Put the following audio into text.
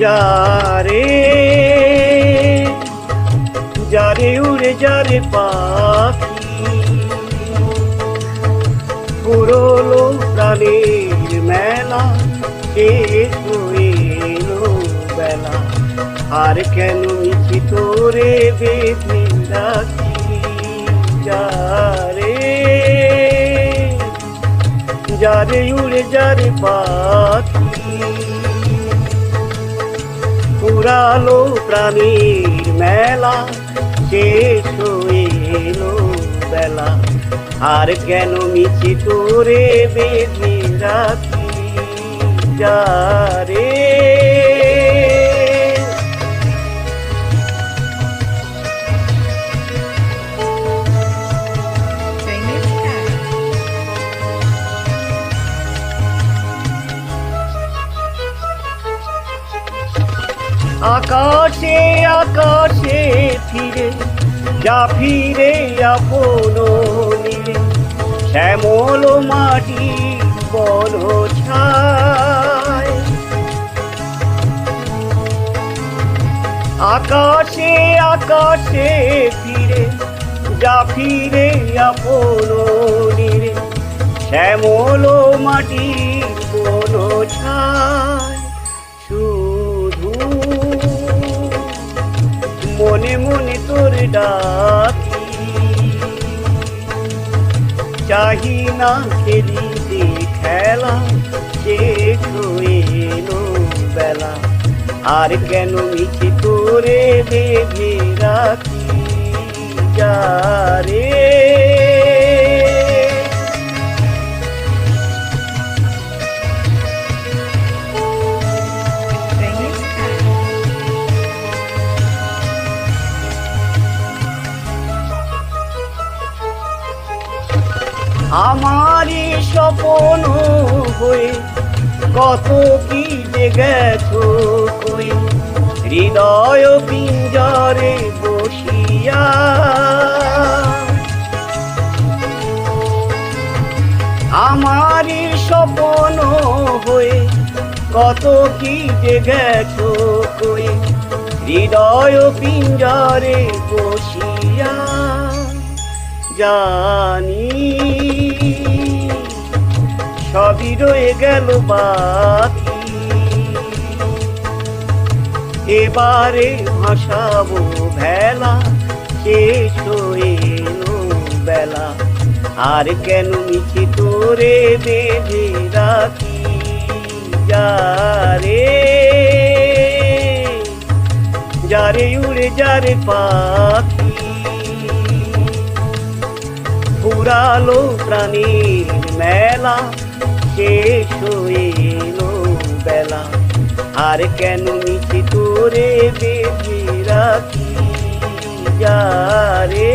যারে যারে উড়ে যারে পাখি পুরোলো প্রাণের মেলা শেষ হয়ে এলো বেলা আর কেন মিছি তোরে বেঁধে রাখি যারে যারে উড়ে যারে পাখি পুরালো প্রাণীর মেলা শেষ হয়ে এলো বেলা আর কেন মিছি তোরে বেঁধে রাখি যারে আকাশে আকাশে ফিরে যা ফিরে আপন নীরে শ্যামল মাটি বন ছায় আকাশে আকাশে ফিরে যা ফিরে আপন নীরে শ্যামল মাটি বন ছায় মনে মনে তোর ডাকি চাহি না খেলিতে খেলা শেষ হয়ে এলো বেলা আর কেন মিছি তোরে বেঁধে রাখি যারে আমারই স্বপ্ন হয়ে কত কি যে গেছো কই হৃদয় পিঞ্জরে বসিয়া আমারই স্বপ্ন হয়ে কত কি যে গেছো কই হৃদয় পিঞ্জরে বসিয়া জানি সবই রয়ে গেল বাকি এবারে ভাসাবো ভেলা শেষ হয়ে এলো বেলা আর কেন মিছি তোরে বেঁধে রাখি যারে যারে উড়ে যারে পাখি পুরালো প্রাণীর মেলা শেষ হয়ে এলো বেলা আর কেন মিছি তোরে বেঁধে রাখি যারে